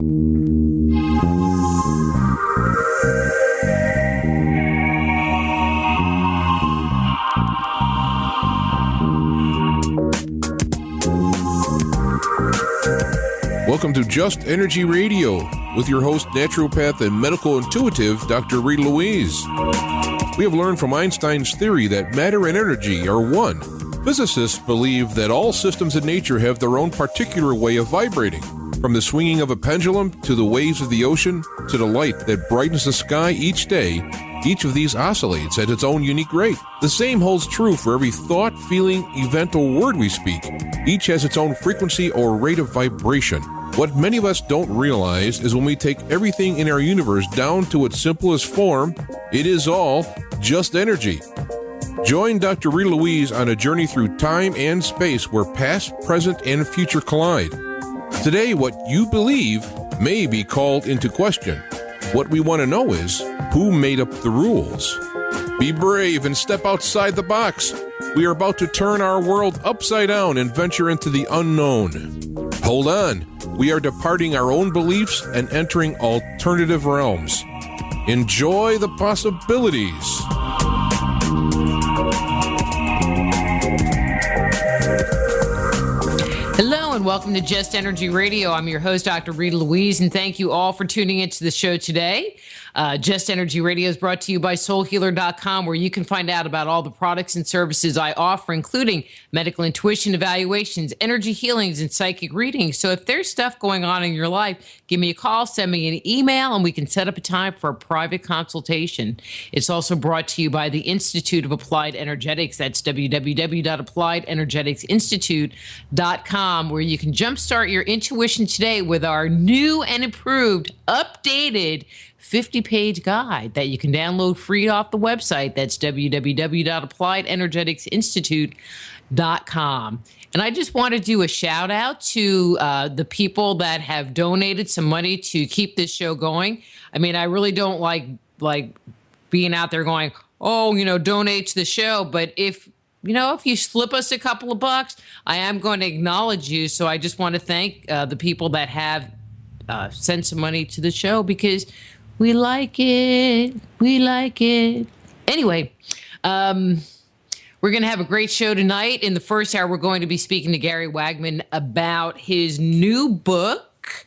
Welcome to Just Energy Radio with your host, naturopath and medical intuitive, Dr. Rita Louise. We have learned from Einstein's theory that matter and energy are one. Physicists believe that all systems in nature have their own particular way of vibrating. From the swinging of a pendulum to the waves of the ocean to the light that brightens the sky each day, each of these oscillates at its own unique rate. The same holds true for every thought, feeling, event, or word we speak. Each has its own frequency or rate of vibration. What many of us don't realize is when we take everything in our universe down to its simplest form, it is all just energy. Join Dr. Rita Louise on a journey through time and space where past, present, and future collide. Today, what you believe may be called into question. What we want to know is, who made up the rules? Be brave and step outside the box. We are about to turn our world upside down and venture into the unknown. Hold on. We are departing our own beliefs and entering alternative realms. Enjoy the possibilities. Hello and welcome to Just Energy Radio. I'm your host, Dr. Rita Louise, and thank you all for tuning into the show today. Just Energy Radio is brought to you by SoulHealer.com, where you can find out about all the products and services I offer, including medical intuition evaluations, energy healings, and psychic readings. So if there's stuff going on in your life, give me a call, send me an email, and we can set up a time for a private consultation. It's also brought to you by the Institute of Applied Energetics. That's www.appliedenergeticsinstitute.com, where you can jumpstart your intuition today with our new and improved, updated 50-page guide that you can download free off the website. That's www.appliedenergeticsinstitute.com. And I just want to do a shout out to the people that have donated some money to keep this show going. I mean, I really don't like being out there going, donate to the show. But if you slip us a couple of bucks, I am going to acknowledge you. So I just want to thank the people that have sent some money to the show, because we like it. We like it. Anyway, we're going to have a great show tonight. In the first hour, we're going to be speaking to Gary Wagman about his new book,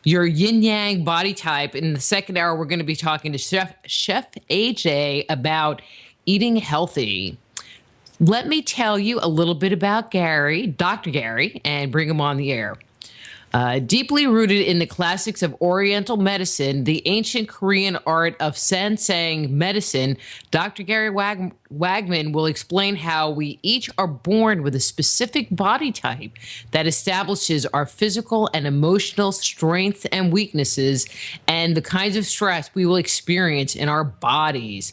Your Yin Yang Body Type. In the second hour, we're going to be talking to Chef AJ about eating healthy. Let me tell you a little bit about Gary, Dr. Gary, and bring him on the air. Deeply rooted in the classics of Oriental medicine, the ancient Korean art of Sasang medicine, Dr. Gary Wagman will explain how we each are born with a specific body type that establishes our physical and emotional strengths and weaknesses and the kinds of stress we will experience in our bodies.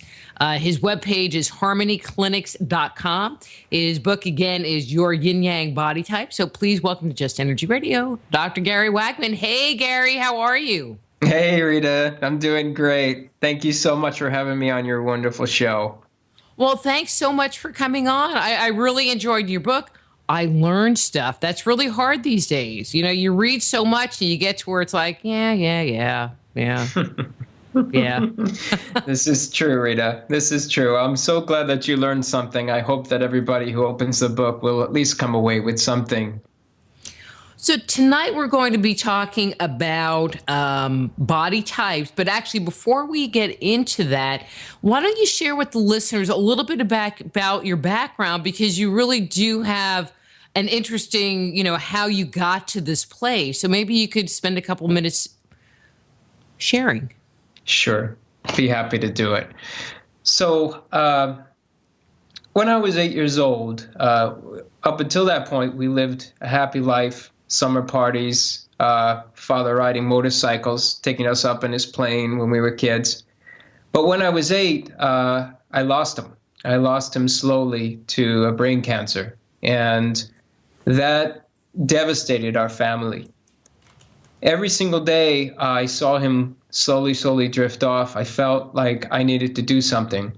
His webpage is harmonyclinics.com. His book, again, is Your Yin Yang Body Type. So please welcome to Just Energy Radio, Dr. Gary Wagman. Hey, Gary, how are you? Hey, Rita. I'm doing great. Thank you so much for having me on your wonderful show. Well, thanks so much for coming on. I really enjoyed your book. I learned stuff. That's really hard these days. You read so much and you get to where it's like, yeah. Yeah. This is true, Rita. This is true. I'm so glad that you learned something. I hope that everybody who opens the book will at least come away with something. So tonight we're going to be talking about body types. But actually, before we get into that, why don't you share with the listeners a little bit about your background, because you really do have an interesting, how you got to this place. So maybe you could spend a couple minutes sharing. Sure. Be happy to do it. So when I was 8 years old, up until that point, we lived a happy life, summer parties, father riding motorcycles, taking us up in his plane when we were kids. But when I was 8, I lost him. I lost him slowly to a brain cancer. And that devastated our family. Every single day, I saw him slowly drift off. I felt like I needed to do something.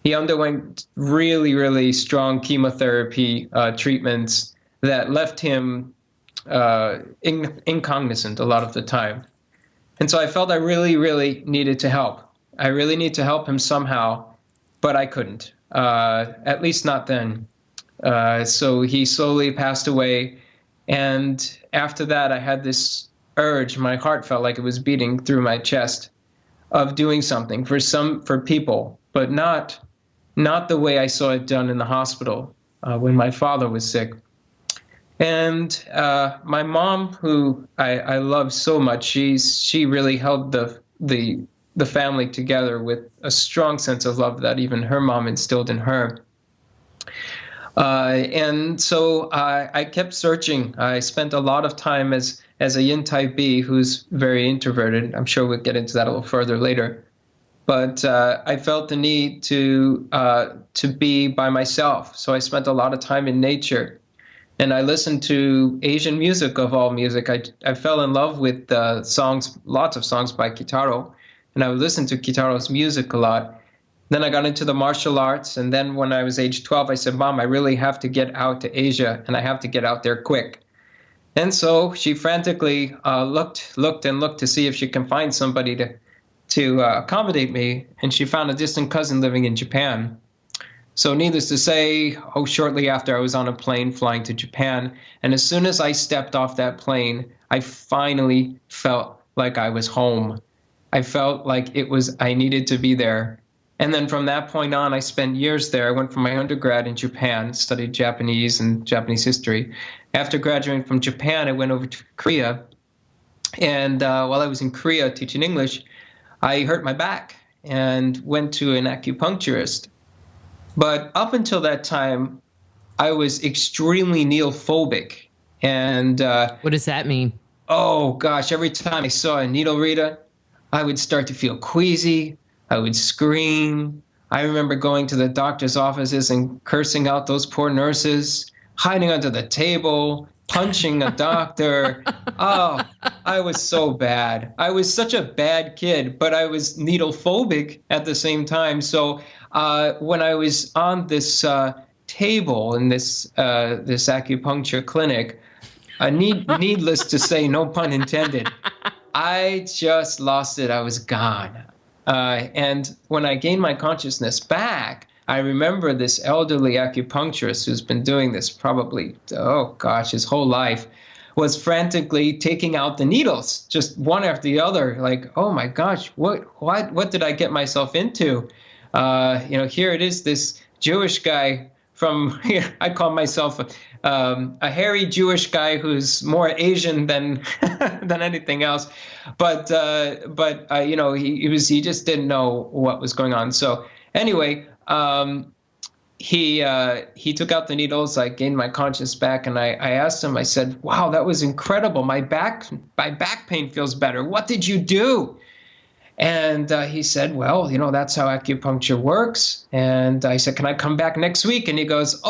He underwent really strong chemotherapy treatments that left him incognizant a lot of the time. And so I felt I really, really needed to help. I really need to help him somehow, but I couldn't, at least not then. So he slowly passed away. And after that, I had this urge. My heart felt like it was beating through my chest of doing something for people, but not the way I saw it done in the hospital when my father was sick. And my mom, who I love so much, she really held the family together with a strong sense of love that even her mom instilled in her. And so I kept searching. I spent a lot of time as a yin type B who's very introverted. I'm sure we'll get into that a little further later. But I felt the need to be by myself. So I spent a lot of time in nature. And I listened to Asian music, of all music. I fell in love with songs, lots of songs by Kitaro. And I would listen to Kitaro's music a lot. Then I got into the martial arts. And then when I was age 12, I said, Mom, I really have to get out to Asia, and I have to get out there quick. And so she frantically looked to see if she can find somebody to accommodate me. And she found a distant cousin living in Japan. So needless to say, shortly after, I was on a plane flying to Japan. And as soon as I stepped off that plane, I finally felt like I was home. I felt like I needed to be there. And then from that point on, I spent years there. I went for my undergrad in Japan, studied Japanese and Japanese history. After graduating from Japan, I went over to Korea. And while I was in Korea teaching English, I hurt my back and went to an acupuncturist. But up until that time, I was extremely needlephobic. And what does that mean? Oh, gosh, every time I saw a needle, Rita, I would start to feel queasy. I would scream. I remember going to the doctor's offices and cursing out those poor nurses, hiding under the table, punching a doctor. Oh, I was so bad. I was such a bad kid, but I was needlephobic at the same time. So when I was on this table in this acupuncture clinic, needless to say, no pun intended, I just lost it. I was gone. And when I gained my consciousness back, I remember this elderly acupuncturist who's been doing this probably, his whole life, was frantically taking out the needles, just one after the other. Like, oh my gosh, what did I get myself into? Here it is, this Jewish guy from here. I call myself a hairy Jewish guy who's more Asian than than anything else, but he just didn't know what was going on. So anyway, he took out the needles. I gained my conscience back, and I asked him. I said, "Wow, that was incredible. My back pain feels better. What did you do?" And he said, well, that's how acupuncture works. And I said, can I come back next week? And he goes,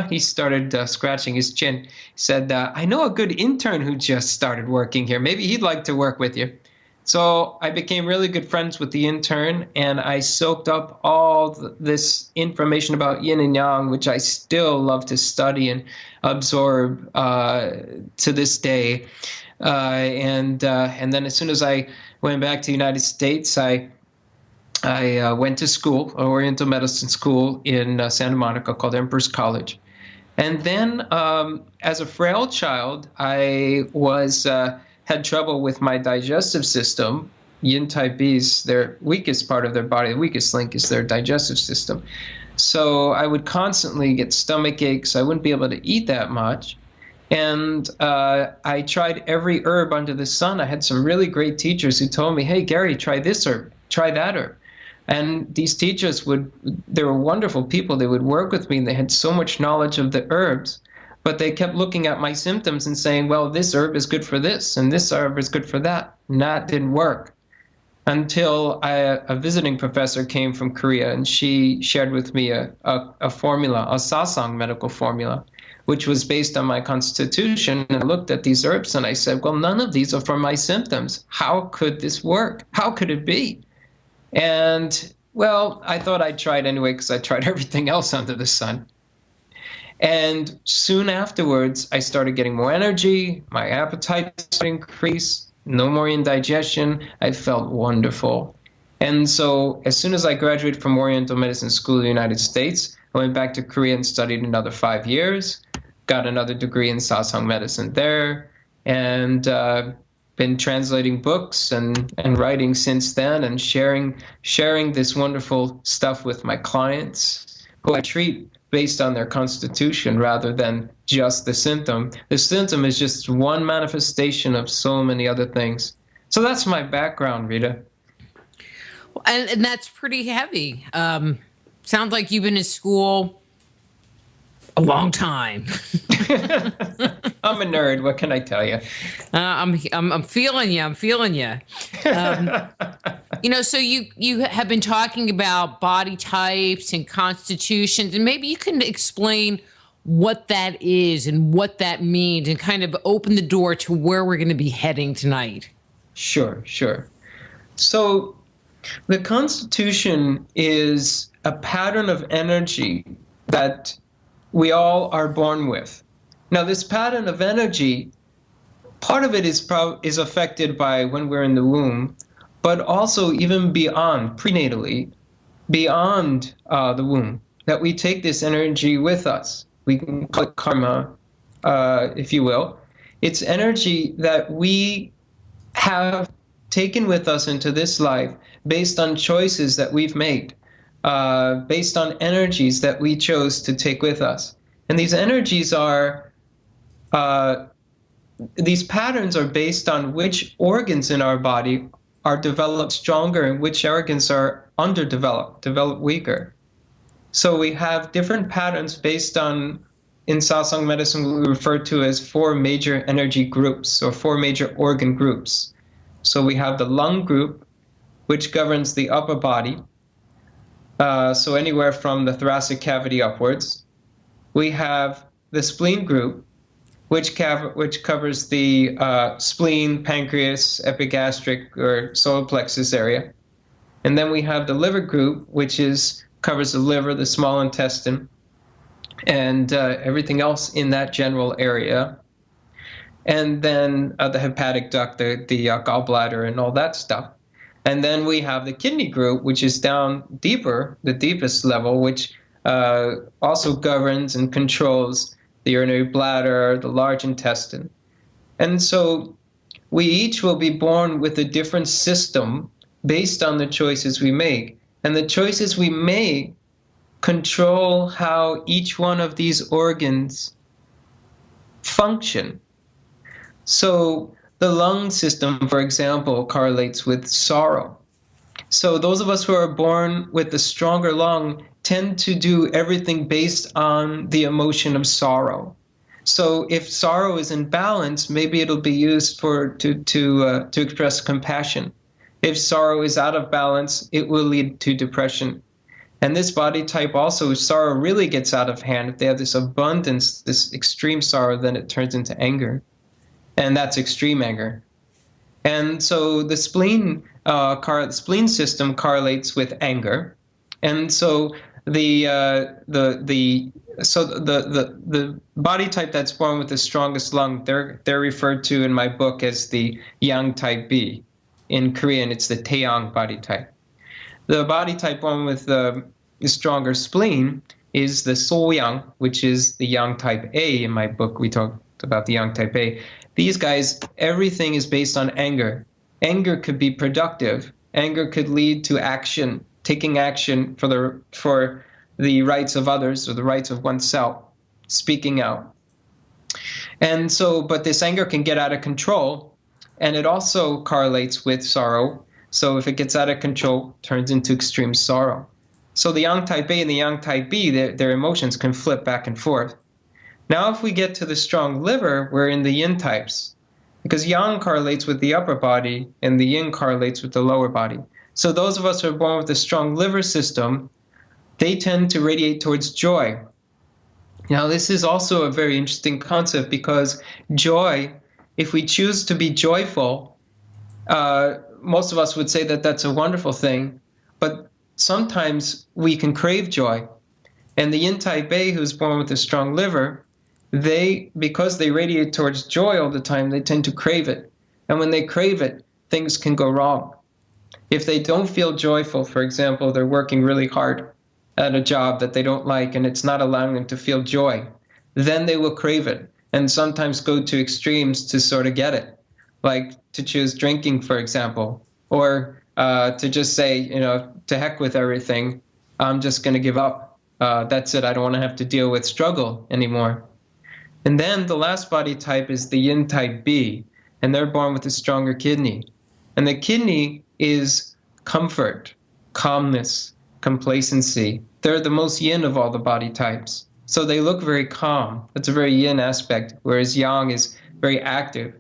he started scratching his chin. He said, I know a good intern who just started working here. Maybe he'd like to work with you. So I became really good friends with the intern, and I soaked up all this information about yin and yang, which I still love to study and absorb to this day. And then as soon as I went back to the United States, I went to school, Oriental medicine school in Santa Monica called Emperor's College. And then as a frail child, I had trouble with my digestive system. Yin type Bs, their weakest part of their body, the weakest link is their digestive system. So I would constantly get stomach aches. I wouldn't be able to eat that much. And I tried every herb under the sun. I had some really great teachers who told me, hey, Gary, try this herb, try that herb. And these teachers they were wonderful people. They would work with me, and they had so much knowledge of the herbs. But they kept looking at my symptoms and saying, well, this herb is good for this, and this herb is good for that. And that didn't work until a visiting professor came from Korea, and she shared with me a formula, a Sasang medical formula, which was based on my constitution. And I looked at these herbs and I said, well, none of these are for my symptoms. How could this work? How could it be? And, well, I thought I'd try it anyway because I tried everything else under the sun. And soon afterwards, I started getting more energy. My appetite started to increase. No more indigestion. I felt wonderful. And so as soon as I graduated from Oriental Medicine School in the United States, I went back to Korea and studied another 5 years, got another degree in Sasang medicine there, and been translating books and writing since then, and sharing this wonderful stuff with my clients who I treat based on their constitution rather than just the symptom. The symptom is just one manifestation of so many other things. So that's my background, Rita. And that's pretty heavy. Sounds like you've been in school a long time. I'm a nerd. What can I tell you? I'm feeling you. I'm feeling you. So you have been talking about body types and constitutions, and maybe you can explain what that is and what that means, and kind of open the door to where we're going to be heading tonight. Sure. So the Constitution is a pattern of energy that we all are born with. Now, this pattern of energy, part of it is affected by when we're in the womb, but also even beyond, prenatally, beyond the womb, that we take this energy with us. We can call it karma, if you will. It's energy that we have taken with us into this life based on choices that we've made, based on energies that we chose to take with us. And these energies are, these patterns are based on which organs in our body are developed stronger and which organs are underdeveloped, developed weaker. So we have different patterns based on, in Sasang medicine, we refer to as 4 major energy groups or 4 major organ groups. So we have the lung group, which governs the upper body, so anywhere from the thoracic cavity upwards. We have the spleen group, which covers the spleen, pancreas, epigastric, or solar plexus area. And then we have the liver group, which covers the liver, the small intestine, and everything else in that general area. And then the hepatic duct, the gallbladder, and all that stuff. And then we have the kidney group, which is down deeper, the deepest level, which also governs and controls the urinary bladder, the large intestine. And so we each will be born with a different system based on the choices we make. And the choices we make control how each one of these organs function. So the lung system, for example, correlates with sorrow. So those of us who are born with the stronger lung tend to do everything based on the emotion of sorrow. So if sorrow is in balance, maybe it'll be used to express compassion. If sorrow is out of balance, it will lead to depression. And this body type also, if sorrow really gets out of hand, if they have this abundance, this extreme sorrow, then it turns into anger. And that's extreme anger. And so the spleen system correlates with anger. And so the body type that's born with the strongest lung, they're referred to in my book as the yang type B. In Korean, it's the Taeyang body type. The body type born with the stronger spleen is the So-yang, which is the yang type A. In my book, we talked about the yang type A. These guys, everything is based on anger. Anger could be productive. Anger could lead to action, taking action for the rights of others or the rights of oneself, speaking out. And so, but this anger can get out of control, and it also correlates with sorrow. So if it gets out of control, it turns into extreme sorrow. So the yang type A and the yang type B, their emotions can flip back and forth. Now, if we get to the strong liver, we're in the yin types, because yang correlates with the upper body and the yin correlates with the lower body. So those of us who are born with a strong liver system, they tend to radiate towards joy. Now, this is also a very interesting concept, because joy, if we choose to be joyful, most of us would say that that's a wonderful thing, but sometimes we can crave joy. And the yin type A, who's born with a strong liver, because they radiate towards joy all the time, they tend to crave it. And when they crave it, things can go wrong. If they don't feel joyful, for example, they're working really hard at a job that they don't like and it's not allowing them to feel joy, then they will crave it and sometimes go to extremes to sort of get it, like to choose drinking, for example, or to just say, to heck with everything, I'm just going to give up. That's it. I don't want to have to deal with struggle anymore. And then the last body type is the yin type B, and they're born with a stronger kidney. And the kidney is comfort, calmness, complacency. They're the most yin of all the body types. So they look very calm. That's a very yin aspect, whereas yang is very active.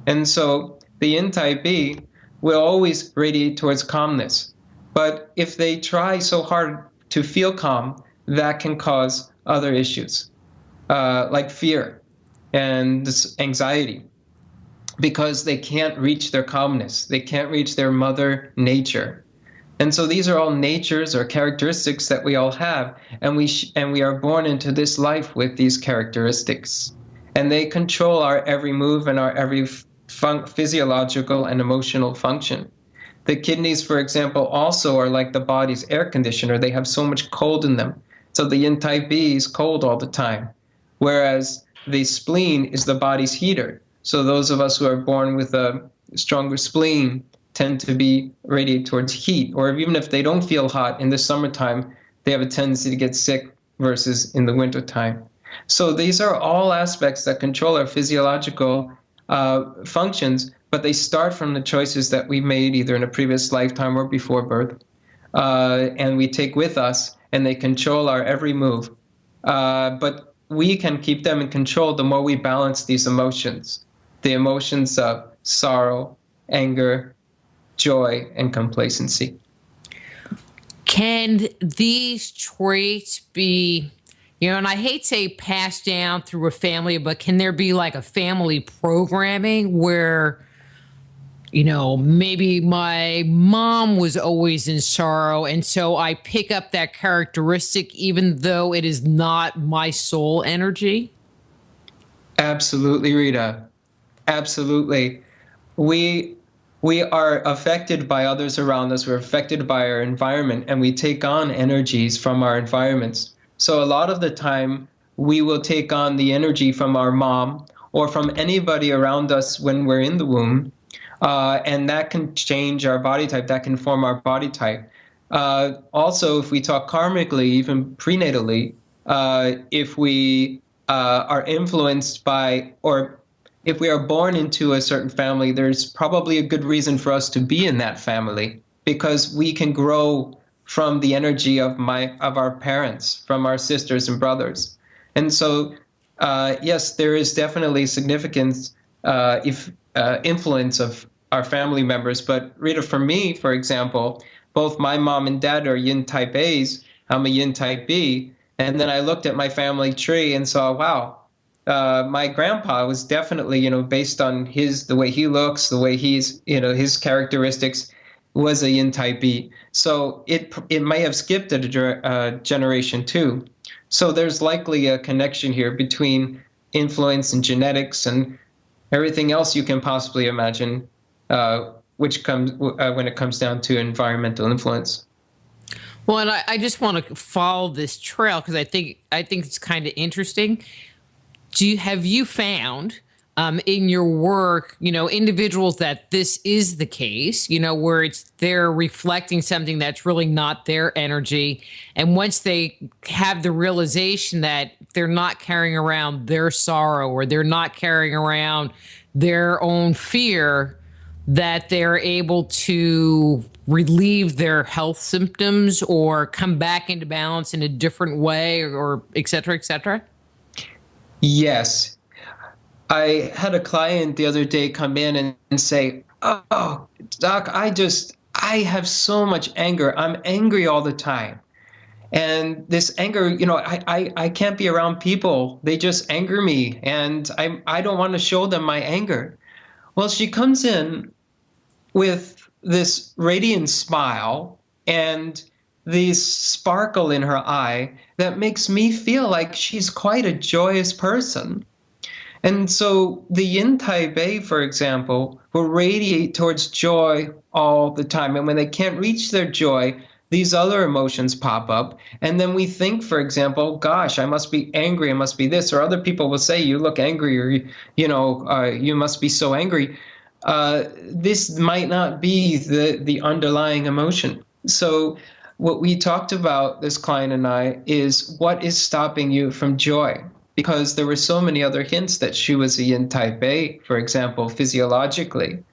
And so the yin type B will always radiate towards calmness. But if they try so hard to feel calm, that can cause other issues, like fear and anxiety, because they can't reach their calmness. They can't reach their mother nature. And so these are all natures or characteristics that we all have, and we are born into this life with these characteristics. And they control our every move and our every physiological and emotional function. The kidneys, for example, also are like the body's air conditioner. They have so much cold in them. So the yin type B is cold all the time, whereas the spleen is the body's heater. So those of us who are born with a stronger spleen tend to be radiate towards heat, or even if they don't feel hot in the summertime, they have a tendency to get sick versus in the wintertime. So these are all aspects that control our physiological functions, but they start from the choices that we made either in a previous lifetime or before birth, and we take with us, and they control our every move. But we can keep them in control the more we balance these emotions, the emotions of sorrow, anger, joy, and complacency. Can these traits be, and I hate to say passed down through a family, but can there be like a family programming where, maybe my mom was always in sorrow, and so I pick up that characteristic even though it is not my soul energy? Absolutely, Rita. Absolutely. We are affected by others around us. We're affected by our environment, and we take on energies from our environments. So a lot of the time, we will take on the energy from our mom or from anybody around us when we're in the womb, and that can change our body type. That can form our body type. Also, if we talk karmically, even prenatally, if we are influenced by, or if we are born into a certain family, there's probably a good reason for us to be in that family, because we can grow from the energy of our parents, from our sisters and brothers. And so, yes, there is definitely significance, influence of our family members. But Rita, for me, for example, both my mom and dad are yin type A's. I'm a yin type B. And then I looked at my family tree and saw, wow, my grandpa was definitely, based on the way he looks, the way he's, his characteristics, was a yin type B. So it may have skipped a generation too. So there's likely a connection here between influence and genetics and everything else you can possibly imagine, which comes when it comes down to environmental influence. Well, and I just want to follow this trail because I think it's kind of interesting. Have you found in your work, individuals that this is the case, where they're reflecting something that's really not their energy, and once they have the realization that they're not carrying around their sorrow or they're not carrying around their own fear, that they're able to relieve their health symptoms or come back into balance in a different way, or et cetera, et cetera? Yes. I had a client the other day come in and say, "Oh, doc, I have so much anger. I'm angry all the time. And this anger, I can't be around people. They just anger me, and I don't want to show them my anger." Well, she comes in with this radiant smile, and this sparkle in her eye that makes me feel like she's quite a joyous person. And so the yin type A, for example, will radiate towards joy all the time. And when they can't reach their joy, these other emotions pop up. And then we think, for example, gosh, I must be angry, I must be this. Or other people will say, you look angry, or, you must be so angry. This might not be the underlying emotion. So what we talked about, this client and I, is what is stopping you from joy? Because there were so many other hints that she was a yin type A, for example, physiologically,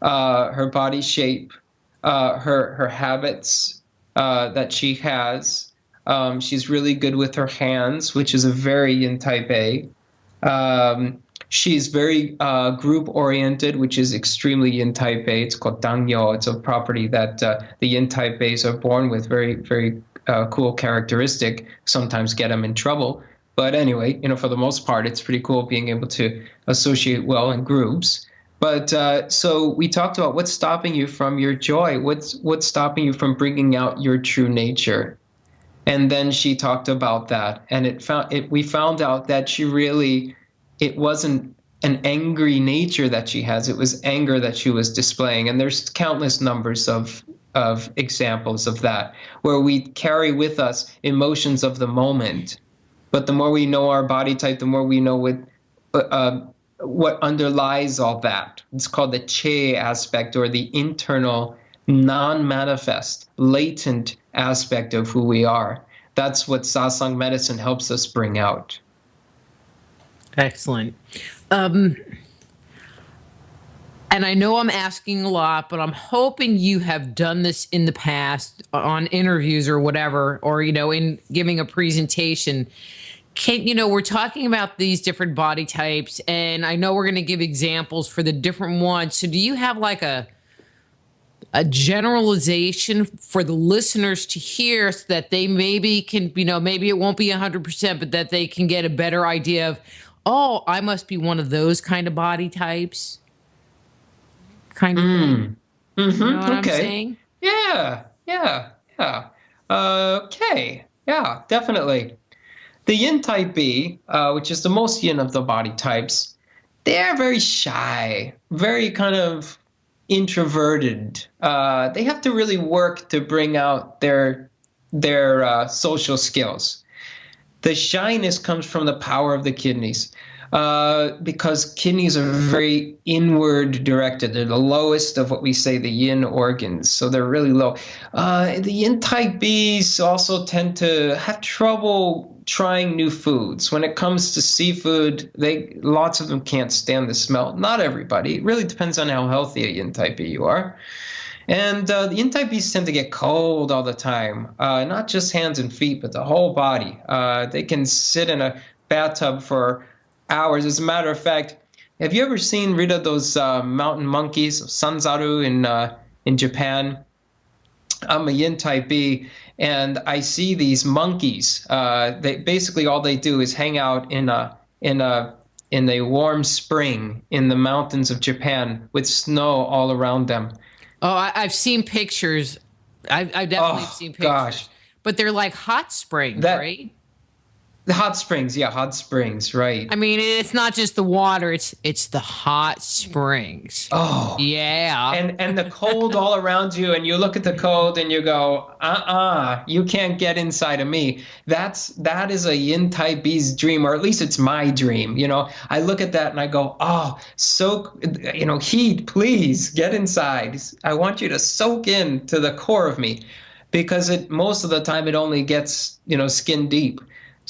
her body shape, her habits that she has. She's really good with her hands, which is a very yin type A. She's very group oriented, which is extremely yin type A. It's called dangyo. It's a property that the yin type A's are born with, very, very cool characteristic, sometimes get them in trouble. But anyway, for the most part, it's pretty cool being able to associate well in groups. But so we talked about what's stopping you from your joy, what's stopping you from bringing out your true nature. And then she talked about that, and we found out that it wasn't an angry nature that she has, it was anger that she was displaying. And there's countless numbers of examples of that, where we carry with us emotions of the moment. But the more we know our body type, the more we know what underlies all that. It's called the che aspect, or the internal, non-manifest, latent aspect of who we are. That's what Sasang medicine helps us bring out. Excellent. And I know I'm asking a lot, but I'm hoping you have done this in the past on interviews or whatever, or, in giving a presentation. We're talking about these different body types, and I know we're going to give examples for the different ones. So do you have like a generalization for the listeners to hear, so that they maybe can, maybe it won't be 100%, but that they can get a better idea of, oh, I must be one of those kind of body types? Kind of thing. Mm-hmm. You know what Okay. I'm saying? Yeah. Okay. Yeah, definitely. The yin type B, which is the most yin of the body types, they're very shy, very kind of introverted. They have to really work to bring out their social skills. The shyness comes from the power of the kidneys, because kidneys are very inward directed. They're the lowest of what we say the yin organs, so they're really low. The yin type Bs also tend to have trouble trying new foods. When it comes to seafood, lots of them can't stand the smell. Not everybody. It really depends on how healthy a yin type B you are. And the yin type Bs tend to get cold all the time, not just hands and feet, but the whole body. They can sit in a bathtub for hours. As a matter of fact, have you ever seen, Rita, those mountain monkeys, sanzaru in Japan? I'm a yin type B, and I see these monkeys. They basically, all they do is hang out in a warm spring in the mountains of Japan with snow all around them. Oh, I've seen pictures. I've definitely seen pictures. Gosh. But they're like hot springs, right? The hot springs, yeah, hot springs, right. I mean, it's not just the water, it's the hot springs. Oh. Yeah. And the cold all around you, and you look at the cold and you go, you can't get inside of me. That is a yin type B's dream, or at least it's my dream. I look at that and I go, heat, please get inside. I want you to soak in to the core of me, because most of the time it only gets, skin deep.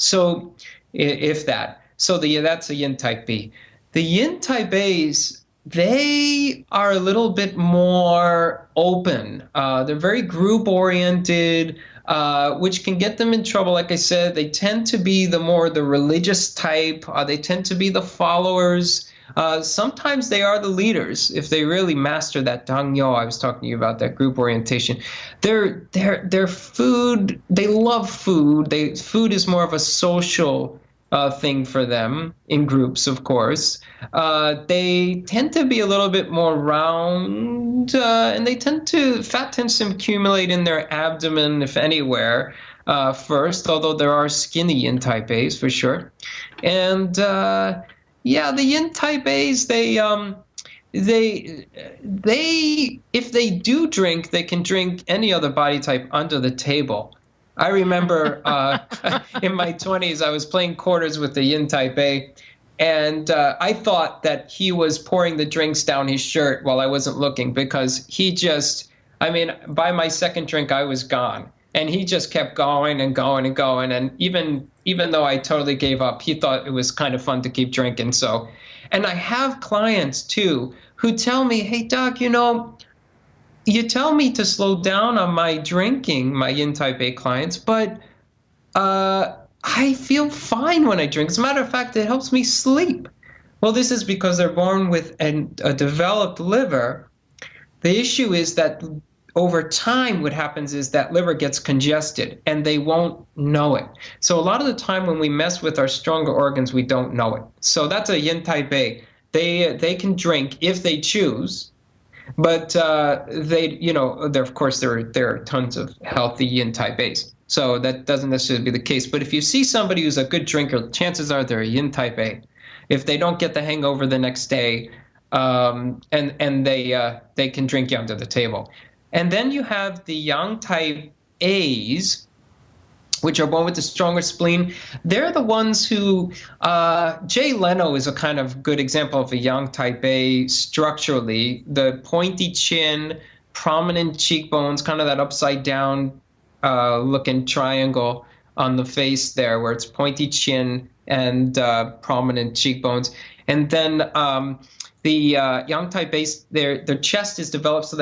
So that's a yin type B. The yin type A's, they are a little bit more open. They're very group oriented, which can get them in trouble. Like I said, they tend to be the religious type. They tend to be the followers. Sometimes they are the leaders if they really master that dangyo I was talking to you about, that group orientation. Their food, they love food. Food is more of a social thing for them in groups, of course. They tend to be a little bit more round, and fat tends to accumulate in their abdomen, if anywhere, first, although there are skinny yin type A's for sure. And yeah, the yin type A's, they if they do drink, they can drink any other body type under the table. I remember in my 20s, I was playing quarters with the yin type A, and I thought that he was pouring the drinks down his shirt while I wasn't looking, because by my second drink, I was gone. And he just kept going and going and going. And even though I totally gave up, he thought it was kind of fun to keep drinking. And I have clients, too, who tell me, hey, doc, you tell me to slow down on my drinking, my yin type A clients, but I feel fine when I drink. As a matter of fact, it helps me sleep. Well, this is because they're born with a developed liver. The issue is that over time, what happens is that liver gets congested and they won't know it. So a lot of the time when we mess with our stronger organs, we don't know it. So that's a yin type A. They can drink if they choose. But of course, there are tons of healthy yin type A's. So that doesn't necessarily be the case. But if you see somebody who's a good drinker, chances are they're a yin type A. If they don't get the hangover the next day, and they can drink you under the table. And then you have the yang type A's, which are born with the stronger spleen. They're the ones who, Jay Leno is a kind of good example of a yang type A structurally. The pointy chin, prominent cheekbones, kind of that upside down looking triangle on the face there, where it's pointy chin and prominent cheekbones. And then the yang type A's, their chest is developed, so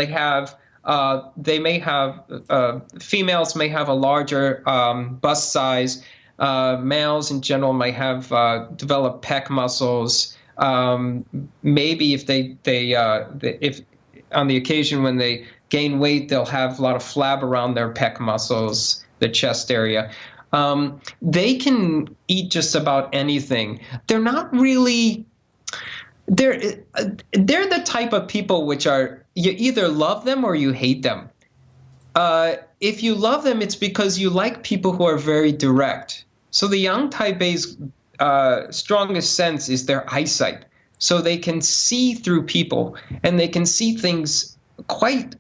females may have a larger bust size. Males in general may have developed pec muscles. Maybe if on the occasion when they gain weight, they'll have a lot of flab around their pec muscles, the chest area. They can eat just about anything. They're not really. They're the type of people which are, you either love them or you hate them. If you love them, it's because you like people who are very direct. So the yang type A's strongest sense is their eyesight. So they can see through people, and they can see things quite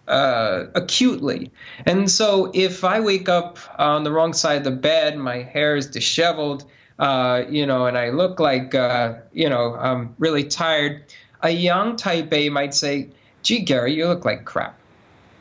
acutely. And so if I wake up on the wrong side of the bed, my hair is disheveled, and I look like, I'm really tired, a yang type A might say, gee, Gary, you look like crap,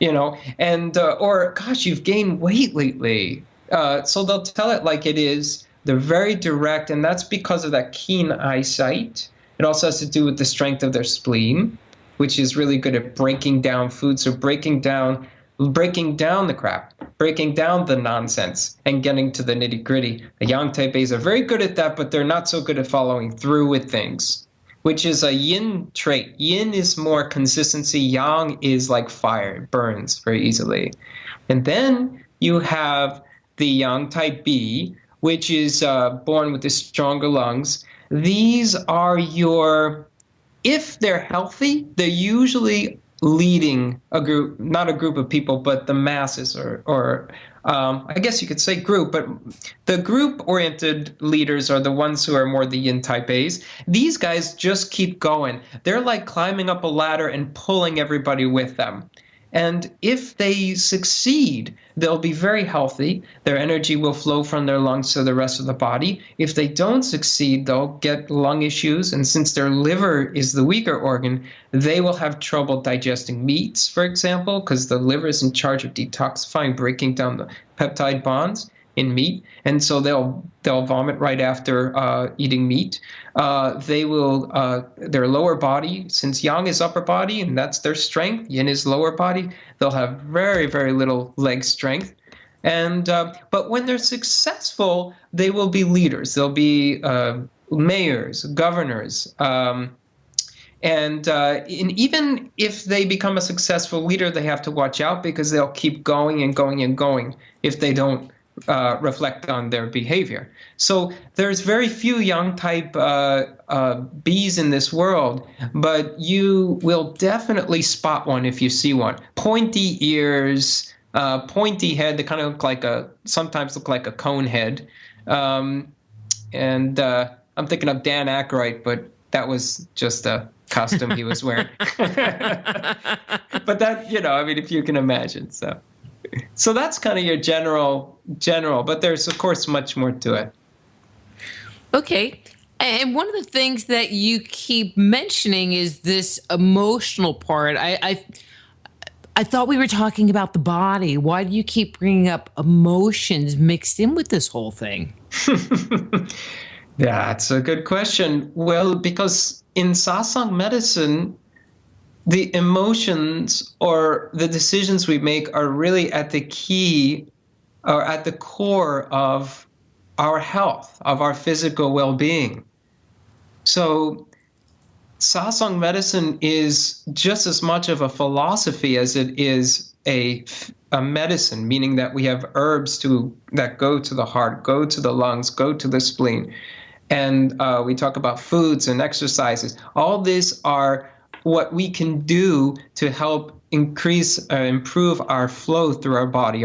or gosh, you've gained weight lately. So they'll tell it like it is. They're very direct, and that's because of that keen eyesight. It also has to do with the strength of their spleen, which is really good at breaking down food. So breaking down the crap, breaking down the nonsense, and getting to the nitty gritty. The yang type A's are very good at that, but they're not so good at following through with things, which is a yin trait. Yin is more consistency. Yang is like fire. It burns very easily. And then you have the yang type B, which is born with the stronger lungs. These are if they're healthy, they're usually leading a group, not a group of people, but the masses, or I guess you could say group, but the group-oriented leaders are the ones who are more the yin type A's. These guys just keep going. They're like climbing up a ladder and pulling everybody with them. And if they succeed, they'll be very healthy. Their energy will flow from their lungs to the rest of the body. If they don't succeed, they'll get lung issues. And since their liver is the weaker organ, they will have trouble digesting meats, for example, because the liver is in charge of detoxifying, breaking down the peptide bonds in meat. And so they'll vomit right after eating meat. They will, their lower body, since yang is upper body and that's their strength, yin is lower body, they'll have very, very little leg strength. And but when they're successful, they will be leaders. They'll be mayors, governors. And even if they become a successful leader, they have to watch out because they'll keep going and going and going if they don't reflect on their behavior. So there's very few yang type bees in this world, but you will definitely spot one if you see one. Pointy ears, pointy head. They kind of look like sometimes look like a cone head. And I'm thinking of Dan Aykroyd, but that was just a costume he was wearing. But that, I mean, if you can imagine. So that's kind of your general, but there's, of course, much more to it. Okay. And one of the things that you keep mentioning is this emotional part. I thought we were talking about the body. Why do you keep bringing up emotions mixed in with this whole thing? That's a good question. Well, because in Sasang medicine, the emotions or the decisions we make are really at the key or at the core of our health, of our physical well-being. So Sasang medicine is just as much of a philosophy as it is a medicine, meaning that we have herbs that go to the heart, go to the lungs, go to the spleen. And we talk about foods and exercises. All these are what we can do to help improve our flow through our body,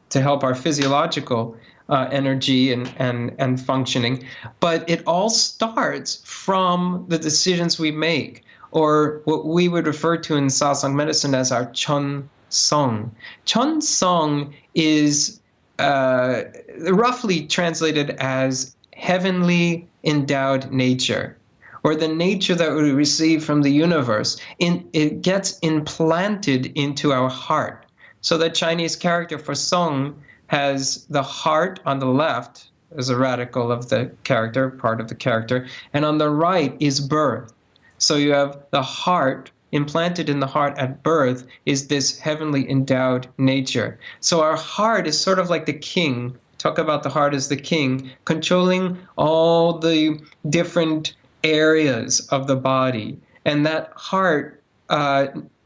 to help our physiological energy and functioning. But it all starts from the decisions we make, or what we would refer to in Sasang medicine as our Chun Song. Chun Song is roughly translated as heavenly endowed nature, or the nature that we receive from the universe. It gets implanted into our heart. So the Chinese character for Song has the heart on the left as a radical of the character, part of the character, and on the right is birth. So you have the heart, implanted in the heart at birth is this heavenly endowed nature. So our heart is sort of like the king. Talk about the heart as the king, controlling all the different areas of the body. And that heart,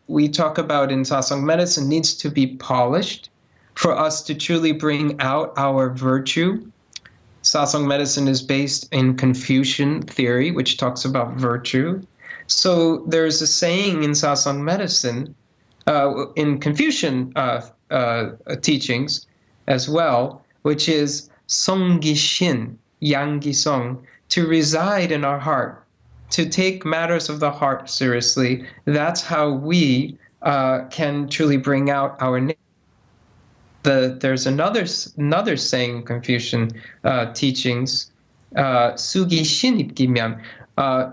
we talk about in Sasang medicine, needs to be polished for us to truly bring out our virtue. Sasang medicine is based in Confucian theory, which talks about virtue. So there's a saying in Sasang medicine, in Confucian teachings as well, which is Songgi Shin, Yanggi Song, to reside in our heart, to take matters of the heart seriously. That's how we can truly bring out our nature. There's another saying, Confucian teachings, Sugi Shinip Gimyan,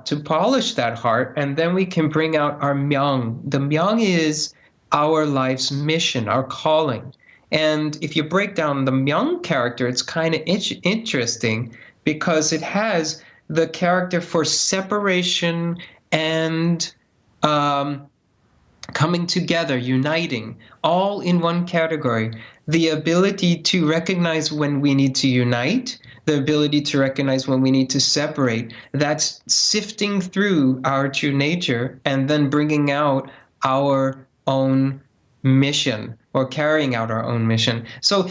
to polish that heart, and then we can bring out our myung. The myung is our life's mission, our calling. And if you break down the myung character, it's kind of interesting because it has the character for separation and coming together, uniting, all in one category. The ability to recognize when we need to unite, the ability to recognize when we need to separate. That's sifting through our true nature and then bringing out our own mission, or carrying out our own mission. So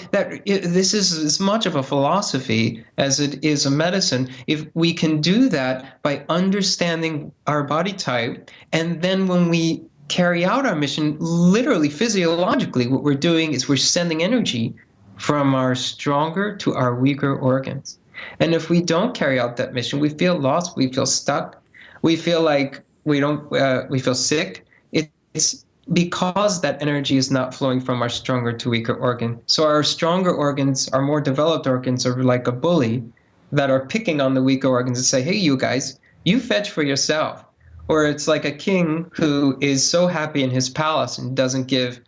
this is as much of a philosophy as it is a medicine. If we can do that by understanding our body type, and then when we carry out our mission, literally, physiologically, what we're doing is we're sending energy from our stronger to our weaker organs. And if we don't carry out that mission, we feel lost, we feel stuck, we feel like we feel sick. It's because that energy is not flowing from our stronger to weaker organ. So our stronger organs, our more developed organs, are like a bully that are picking on the weaker organs and say, hey, you guys, you fetch for yourself. Or it's like a king who is so happy in his palace and doesn't care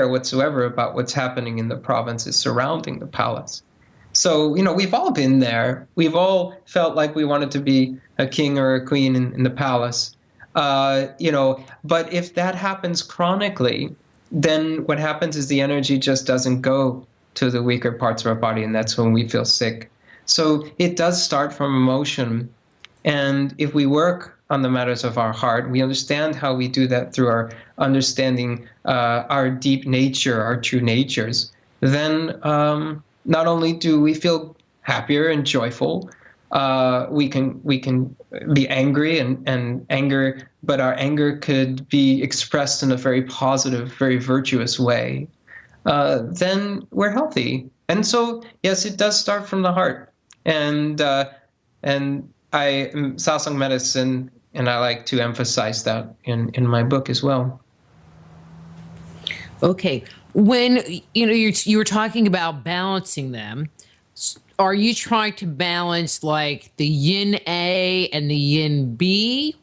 whatsoever about what's happening in the provinces surrounding the palace. So, we've all been there. We've all felt like we wanted to be a king or a queen in the palace. But if that happens chronically, then what happens is the energy just doesn't go to the weaker parts of our body, and that's when we feel sick. So it does start from emotion. And if we work on the matters of our heart, we understand how we do that through our understanding our deep nature, our true natures. then not only do we feel happier and joyful, we can be angry and anger, but our anger could be expressed in a very positive, very virtuous way. Then we're healthy. And so, yes, it does start from the heart. And Sasang medicine, and I like to emphasize that in my book as well. Okay. When you were talking about balancing them, are you trying to balance like the yin A and the yin B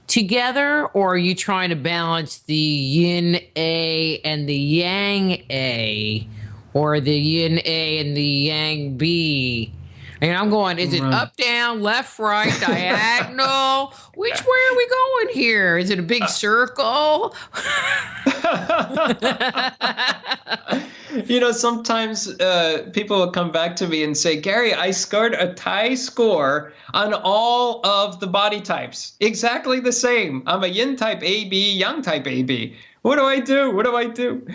together, or are you trying to balance the yin A and the yang A, or the yin A and the yang B? And I'm going, is it up, down, left, right, diagonal? Which way are we going here? Is it a big circle? Sometimes people will come back to me and say, Gary, I scored a tie score on all of the body types. Exactly the same. I'm a yin type AB, yang type AB. What do I do? What do I do?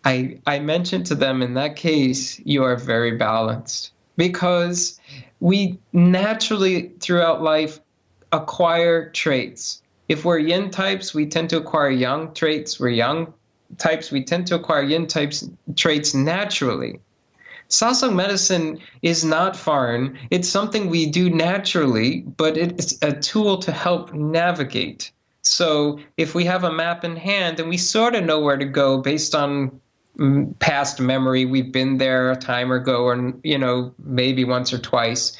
I mentioned to them, in that case, you are very balanced. Because we naturally, throughout life, acquire traits. If we're yin types, we tend to acquire yang traits. We're yang types, we tend to acquire yin types traits naturally. Sasang medicine is not foreign. It's something we do naturally, but it's a tool to help navigate. So if we have a map in hand and we sort of know where to go based on past memory, we've been there a time ago, or maybe once or twice.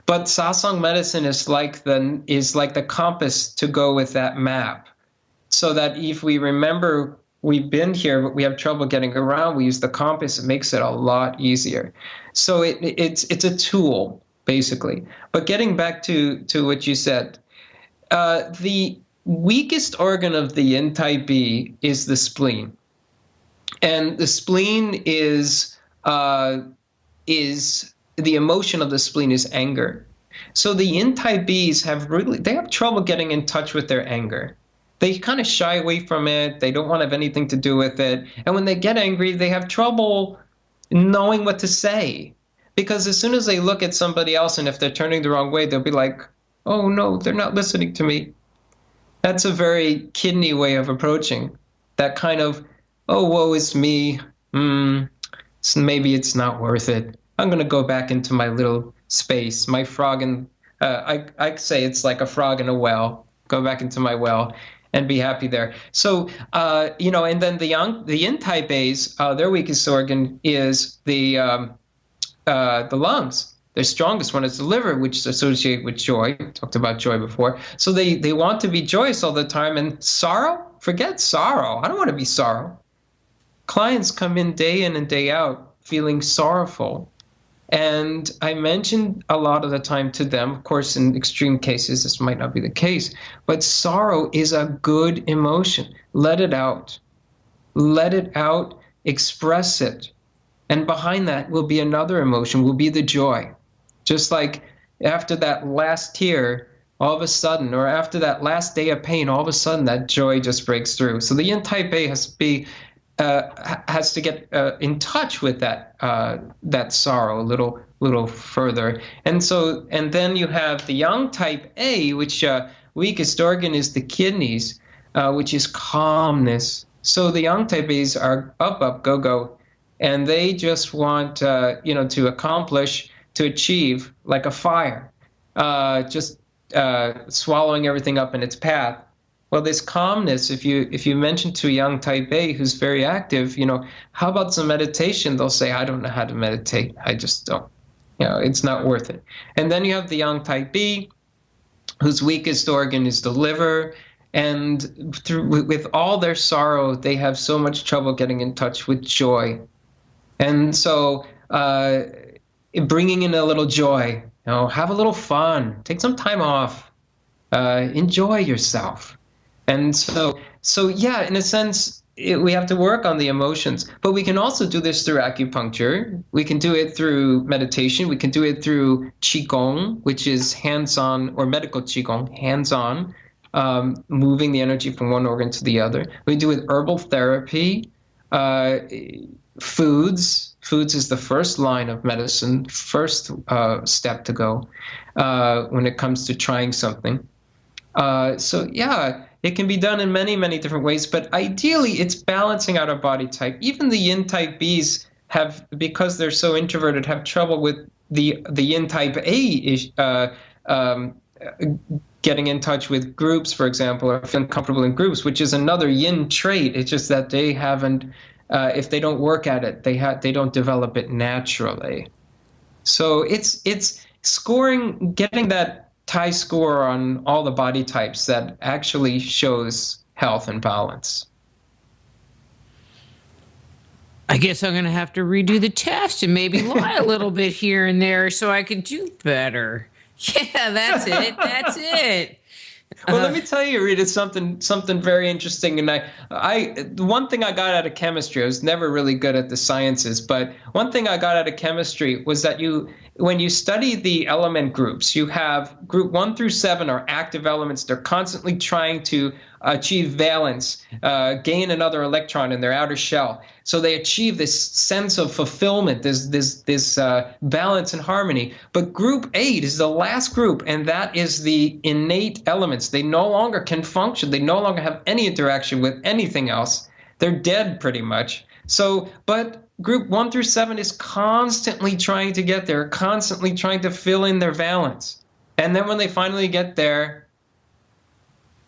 But Sasang medicine is like the compass to go with that map, so that if we remember we've been here but we have trouble getting around, we use the compass. It makes it a lot easier. So it's a tool basically. But getting back to what you said, the weakest organ of the yin type B is the spleen. And the spleen is the emotion of the spleen is anger. So the yin type Bs they have trouble getting in touch with their anger. They kind of shy away from it. They don't want to have anything to do with it. And when they get angry, they have trouble knowing what to say. Because as soon as they look at somebody else, and if they're turning the wrong way, they'll be like, oh no, they're not listening to me. That's a very kidney way of approaching that kind of, oh, woe is me. So maybe it's not worth it. I'm going to go back into my little space. My frog I say it's like a frog in a well. Go back into my well and be happy there. So, and then the yin type A's, their weakest organ is the lungs. Their strongest one is the liver, which is associated with joy. Talked about joy before. So they want to be joyous all the time. And sorrow? Forget sorrow. I don't want to be sorrow. Clients come in and day out feeling sorrowful. And I mentioned a lot of the time to them, of course, in extreme cases, this might not be the case, but sorrow is a good emotion. Let it out. Let it out, express it. And behind that will be another emotion, will be the joy. Just like after that last tear, all of a sudden, or after that last day of pain, all of a sudden that joy just breaks through. So the yin type A has to get in touch with that sorrow a little further, and then you have the yang type A, which weakest organ is the kidneys, which is calmness. So the yang type A's are up, go, and they just want to accomplish, to achieve, like a fire, just swallowing everything up in its path. Well, this calmness, if you mention to a young type A who's very active, how about some meditation? They'll say, I don't know how to meditate. I just don't. It's not worth it. And then you have the young type B, whose weakest organ is the liver. And with all their sorrow, they have so much trouble getting in touch with joy. And so bringing in a little joy, have a little fun, take some time off, enjoy yourself. And so yeah, in a sense, we have to work on the emotions, but we can also do this through acupuncture. We can do it through meditation. We can do it through qigong, which is hands-on, or medical qigong, hands-on, moving the energy from one organ to the other. We do it herbal therapy. Uh, Foods is the first line of medicine, first step to go when it comes to trying something. So yeah, it can be done in many, many different ways, but ideally it's balancing out a body type. Even the yin type Bs have, because they're so introverted, have trouble with the yin type A getting in touch with groups, for example, or feeling comfortable in groups, which is another yin trait. It's just that they haven't, if they don't work at it, they don't develop it naturally. So it's scoring, getting that tie score on all the body types that actually shows health and balance. I guess I'm going to have to redo the test and maybe lie a little bit here and there so I can do better. Yeah, that's it. That's it. Well, let me tell you, Rita, something very interesting. And the one thing I got out of chemistry, I was never really good at the sciences, but one thing I got out of chemistry was that when you study the element groups, you have group 1 through 7 are active elements. They're constantly trying to achieve valence, gain another electron in their outer shell. So they achieve this sense of fulfillment, this balance and harmony. But group 8 is the last group, and that is the innate elements. They no longer can function. They no longer have any interaction with anything else. They're dead pretty much. So, but group 1 through 7 is constantly trying to get there, constantly trying to fill in their valence. And then when they finally get there,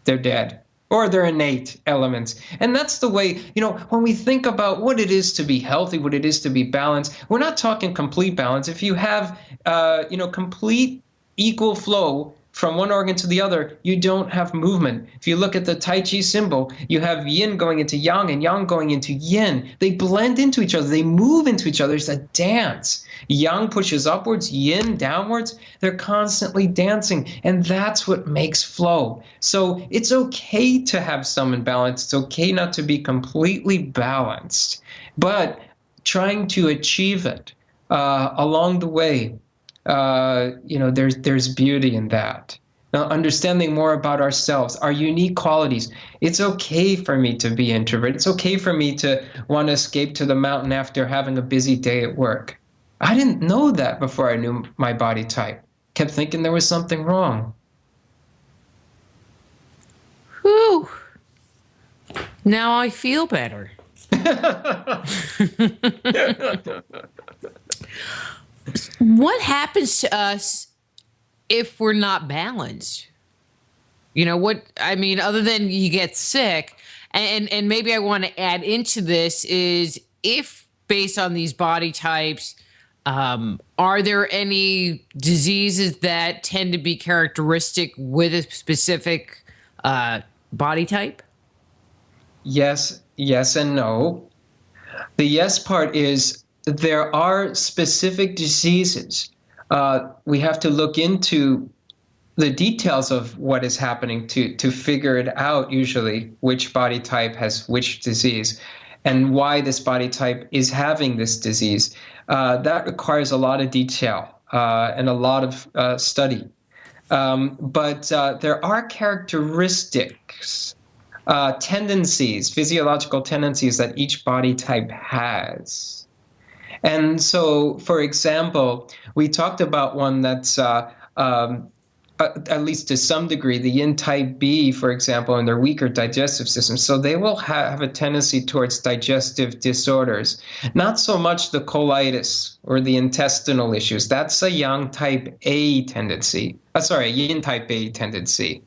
they're dead. Or their innate elements. And that's the way, when we think about what it is to be healthy, what it is to be balanced, we're not talking complete balance. If you have, complete equal flow from one organ to the other, you don't have movement. If you look at the Tai Chi symbol, you have yin going into yang and yang going into yin. They blend into each other. They move into each other. It's a dance. Yang pushes upwards, yin downwards. They're constantly dancing, and that's what makes flow. So it's okay to have some imbalance. It's okay not to be completely balanced, but trying to achieve it along the way. There's beauty in that. Now, understanding more about ourselves, our unique qualities. It's okay for me to be introverted. It's okay for me to want to escape to the mountain after having a busy day at work. I didn't know that before I knew my body type. Kept thinking there was something wrong. Whew. Now I feel better. What happens to us if we're not balanced? Other than you get sick, and maybe I want to add into this is, if based on these body types, are there any diseases that tend to be characteristic with a specific body type? Yes and no. The yes part is, there are specific diseases. We have to look into the details of what is happening to figure it out, usually, which body type has which disease and why this body type is having this disease. That requires a lot of detail and a lot of study. But there are characteristics, tendencies, physiological tendencies that each body type has. And so, for example, we talked about one that's, at least to some degree, the yin type B, for example, and their weaker digestive system. So they will have a tendency towards digestive disorders. Not so much the colitis or the intestinal issues. That's a yang type A tendency. Yin type A tendency.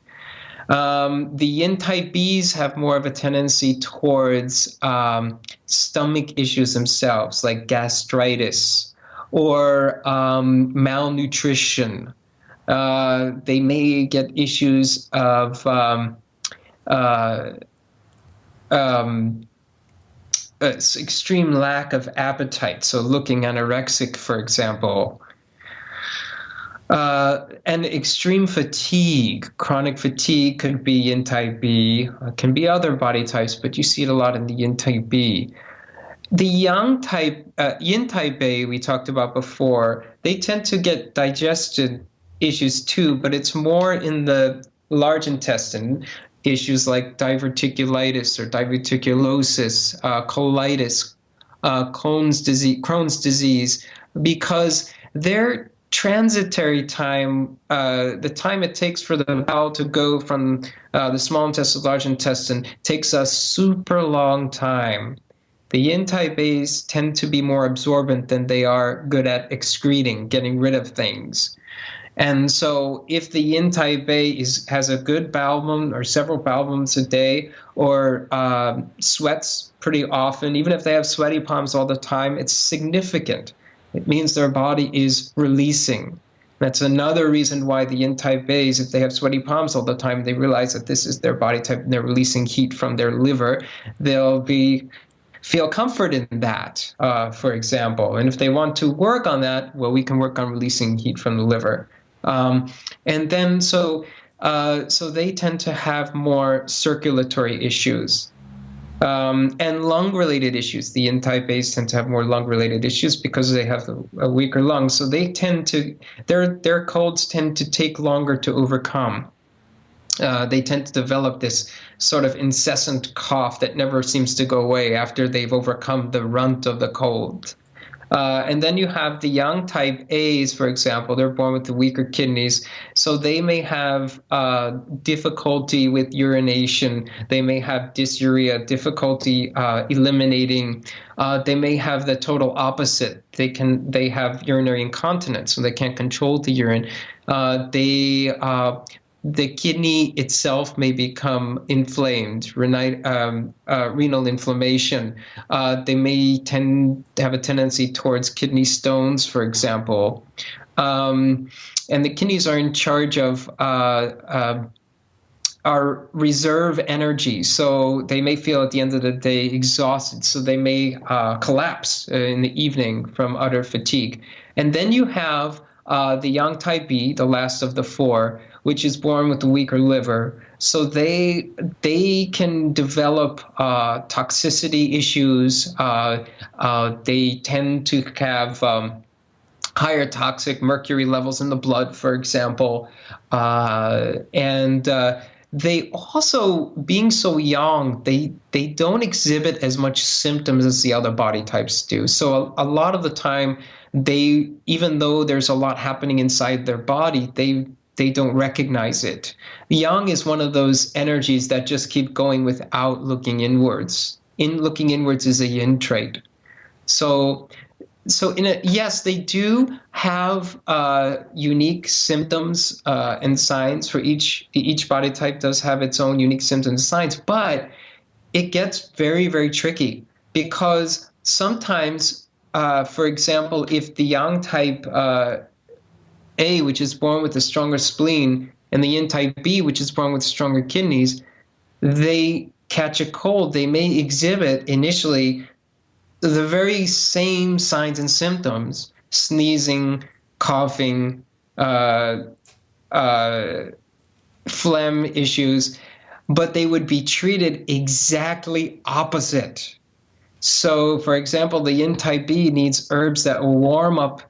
The yin type Bs have more of a tendency towards stomach issues themselves, like gastritis or malnutrition. They may get issues of extreme lack of appetite, so looking anorexic, for example. And extreme fatigue, chronic fatigue could be yin type B, can be other body types, but you see it a lot in the yin type B. The yin type A we talked about before, they tend to get digestion issues too, but it's more in the large intestine. issues like diverticulitis or diverticulosis, colitis, Crohn's disease, because their transitory time, the time it takes for the bowel to go from the small intestine to large intestine, takes a super long time. The yin type A's tend to be more absorbent than they are good at excreting, getting rid of things. And so if the yin type A has a good bowel movement or several bowel movements a day, or sweats pretty often, even if they have sweaty palms all the time, it's significant. It means their body is releasing. That's another reason why the yin type A's, if they have sweaty palms all the time, they realize that this is their body type and they're releasing heat from their liver. They'll feel comfort in that, for example. And if they want to work on that, well, we can work on releasing heat from the liver. And then so they tend to have more circulatory issues and lung-related issues. The yin type A's tend to have more lung-related issues because they have a weaker lung. So they tend to their colds tend to take longer to overcome. They tend to develop this sort of incessant cough that never seems to go away after they've overcome the runt of the cold. And then you have the yang type A's, for example. They're born with the weaker kidneys, so they may have difficulty with urination. They may have dysuria, difficulty eliminating. They may have the total opposite. They have urinary incontinence, so they can't control the urine. The kidney itself may become inflamed, renal inflammation. They may tend to have a tendency towards kidney stones, for example. And the kidneys are in charge of our reserve energy. So they may feel at the end of the day exhausted. So they may collapse in the evening from utter fatigue. And then you have the yang type B, the last of the four, which is born with a weaker liver. So they can develop toxicity issues. They tend to have higher toxic mercury levels in the blood, for example. And they also, being so young, they don't exhibit as much symptoms as the other body types do. So a lot of the time, even though there's a lot happening inside their body, they don't recognize it. Yang is one of those energies that just keep going without looking inwards. Looking inwards is a yin trait. So yes, they do have unique symptoms and signs for each body type does have its own unique symptoms and signs, but it gets very, very tricky because sometimes, for example, if the yang type A, which is born with a stronger spleen, and the yin type B, which is born with stronger kidneys, they catch a cold. They may exhibit initially the very same signs and symptoms: sneezing, coughing, phlegm issues, but they would be treated exactly opposite. So, for example, the yin type B needs herbs that will warm up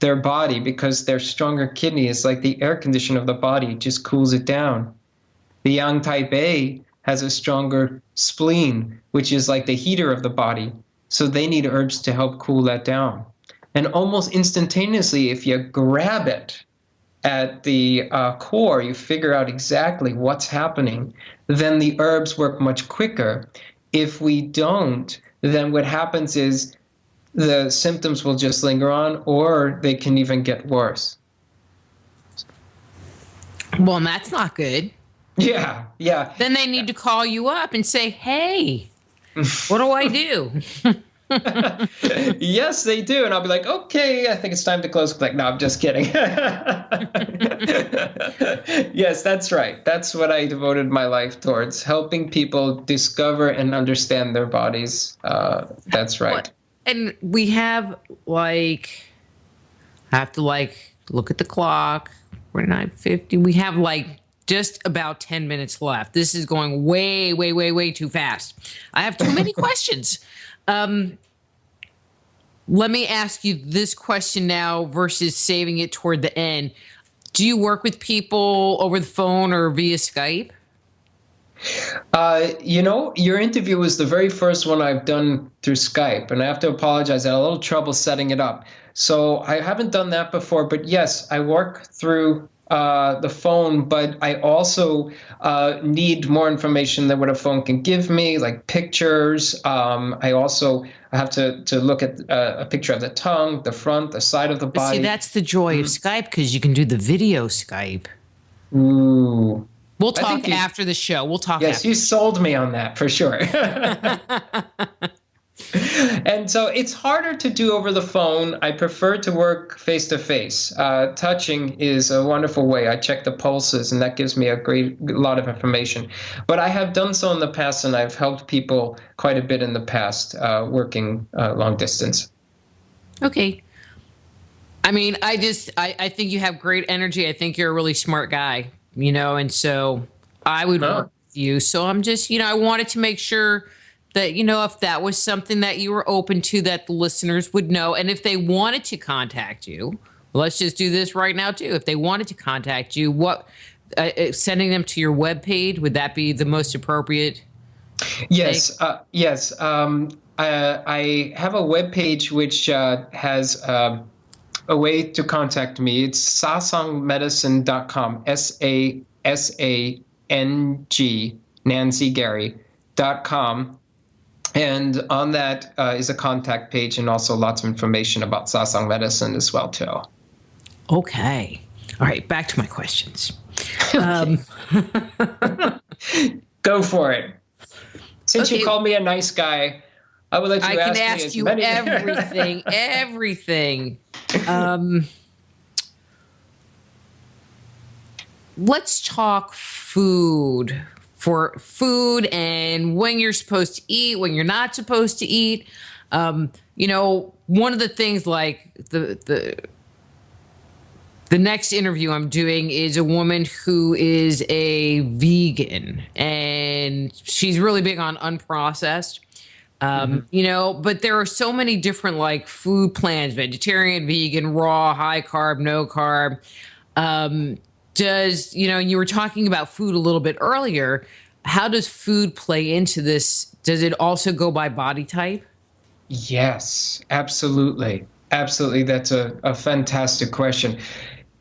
their body because their stronger kidney is like the air conditioner of the body, it just cools it down. The yang type A has a stronger spleen, which is like the heater of the body. So they need herbs to help cool that down. And almost instantaneously, if you grab it at the core, you figure out exactly what's happening, then the herbs work much quicker. If we don't, then what happens is the symptoms will just linger on, or they can even get worse. Well, that's not good. Yeah. Then they need to call you up and say, hey, what do I do? Yes, they do. And I'll be like, okay, I think it's time to close. Like, no, I'm just kidding. Yes, that's right. That's what I devoted my life towards, helping people discover and understand their bodies. That's right. And we have I have to look at the clock. We're 9:50. We have just about 10 minutes left. This is going way, way, way, way too fast. I have too many questions. Let me ask you this question now versus saving it toward the end. Do you work with people over the phone or via Skype? Your interview was the very first one I've done through Skype, and I have to apologize. I had a little trouble setting it up. So I haven't done that before, but yes, I work through the phone, but I also need more information than what a phone can give me, like pictures. I have to look at a picture of the tongue, the front, the side of the body. See, that's the joy of Skype, because you can do the video Skype. Ooh. We'll talk after the show. We'll talk Yes, after. you sold me on that for sure. And so it's harder to do over the phone. I prefer to work face to face. Touching is a wonderful way. I check the pulses, and that gives me a lot of information. But I have done so in the past, and I've helped people quite a bit in the past working long distance. Okay. I mean, I think you have great energy. I think you're a really smart guy, and so I would work with you. So I'm just, I wanted to make sure that, if that was something that you were open to, that the listeners would know. And if they wanted to contact you, let's just do this right now too. If they wanted to contact you, sending them to your webpage, would that be the most appropriate? Yes. Yes. I have a webpage which has a way to contact me. It's sasangmedicine.com, SASANG, NancyGary.com. And on that is a contact page, and also lots of information about Sasang medicine as well, too. Okay. All right. Back to my questions. Go for it. Since you called me a nice guy, I would let you ask me as many. Everything. Let's talk food. For food and when you're supposed to eat, when you're not supposed to eat. One of the things, like the next interview I'm doing is a woman who is a vegan, and she's really big on unprocessed. But there are so many different like food plans: vegetarian, vegan, raw, high carb, no carb. You were talking about food a little bit earlier. How does food play into this? Does it also go by body type? Yes, absolutely. Absolutely. That's a fantastic question.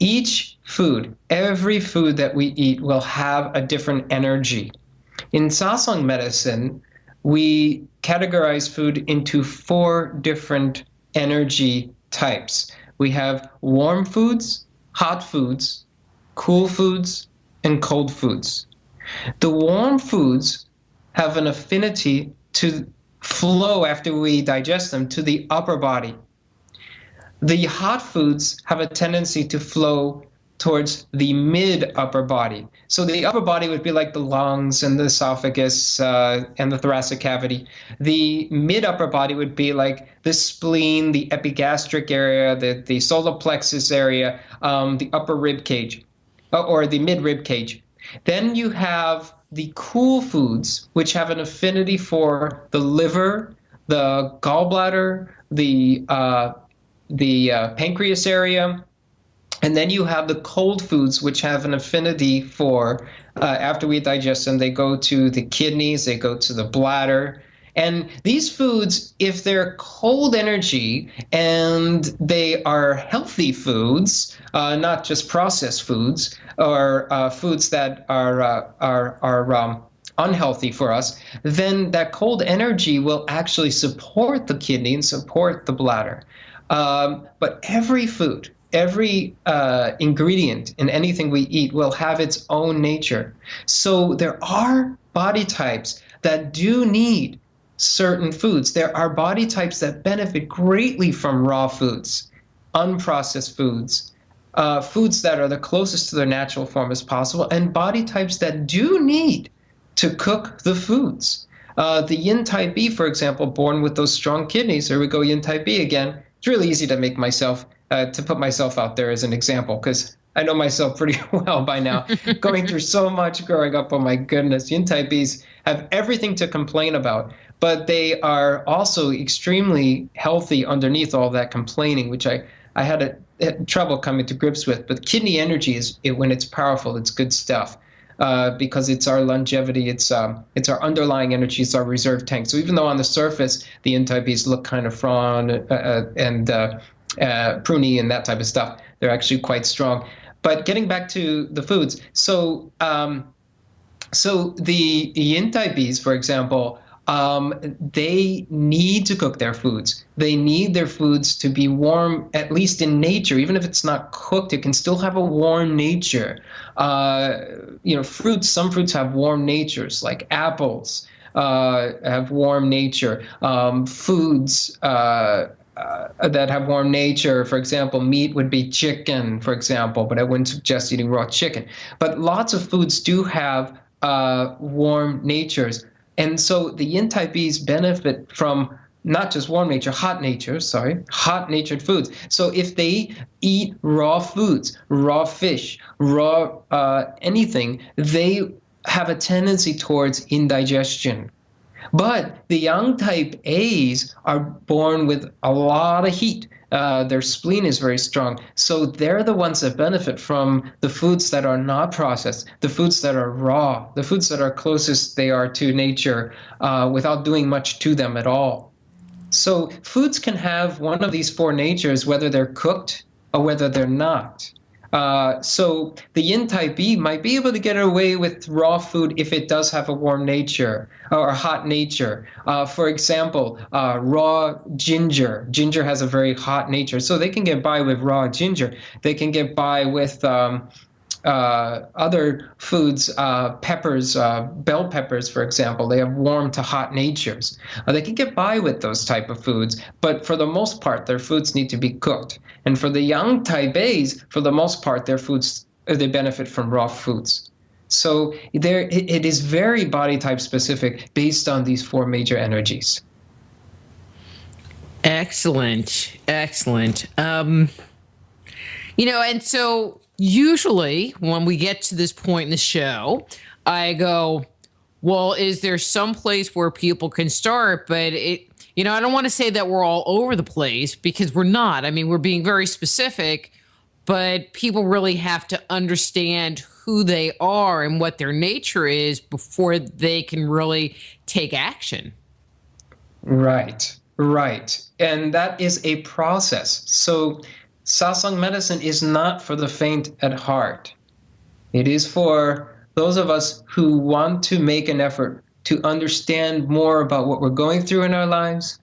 Every food that we eat will have a different energy. In Sasang medicine, we categorize food into 4 different energy types. We have warm foods, hot foods, cool foods, and cold foods. The warm foods have an affinity to flow after we digest them to the upper body. The hot foods have a tendency to flow towards the mid-upper body. So the upper body would be like the lungs and the esophagus and the thoracic cavity. The mid-upper body would be like the spleen, the epigastric area, the solar plexus area, the upper rib cage, or the mid-rib cage. Then you have the cool foods, which have an affinity for the liver, the gallbladder, the pancreas area. And then you have the cold foods, which have an affinity for, after we digest them, they go to the kidneys, they go to the bladder. And these foods, if they're cold energy and they are healthy foods, not just processed foods or foods that are unhealthy for us, then that cold energy will actually support the kidney and support the bladder. But every food, every ingredient in anything we eat will have its own nature. So there are body types that do need certain foods. There are body types that benefit greatly from raw foods, unprocessed foods, foods that are the closest to their natural form as possible, and body types that do need to cook the foods. The yin type B, for example, born with those strong kidneys, here we go, yin type B again. It's really easy to make myself, to put myself out there as an example, because I know myself pretty well by now. Going through so much growing up, oh my goodness, yin type Bs have everything to complain about, but they are also extremely healthy underneath all that complaining, which I had trouble coming to grips with. But kidney energy is, when it's powerful, it's good stuff. because it's our longevity, it's our underlying energy, it's our reserve tank. So even though on the surface the yin type Bs look kind of frawn and pruny and that type of stuff, they're actually quite strong. But getting back to the foods, so the yin type Bs, for example, they need to cook their foods. They need their foods to be warm, at least in nature. Even if it's not cooked, it can still have a warm nature. Fruits, some fruits have warm natures, like apples have warm nature. Foods that have warm nature, for example, meat would be chicken, for example, but I wouldn't suggest eating raw chicken. But lots of foods do have warm natures. And so the yin type Bs benefit from not just warm nature, hot-natured foods. So if they eat raw foods, raw fish, raw anything, they have a tendency towards indigestion. But the yang type As are born with a lot of heat. Their spleen is very strong. So they're the ones that benefit from the foods that are not processed, the foods that are raw, the foods that are closest they are to nature without doing much to them at all. So foods can have one of these four natures, whether they're cooked or whether they're not. So the yin type B might be able to get away with raw food if it does have a warm nature or a hot nature. For example, raw ginger. Ginger has a very hot nature, so they can get by with raw ginger. They can get by with other foods, peppers, bell peppers, for example. They have warm to hot natures. They can get by with those type of foods, but for the most part, their foods need to be cooked. And for the yang type A's, for the most part, their foods, they benefit from raw foods. So it is very body type specific based on these four major energies. Excellent. And so usually when we get to this point in the show, I go, well, is there some place where people can start? But I don't want to say that we're all over the place, because we're not. I mean, we're being very specific, but people really have to understand who they are and what their nature is before they can really take action. Right. And that is a process. So Sasang medicine is not for the faint at heart. It is for those of us who want to make an effort to understand more about what we're going through in our lives,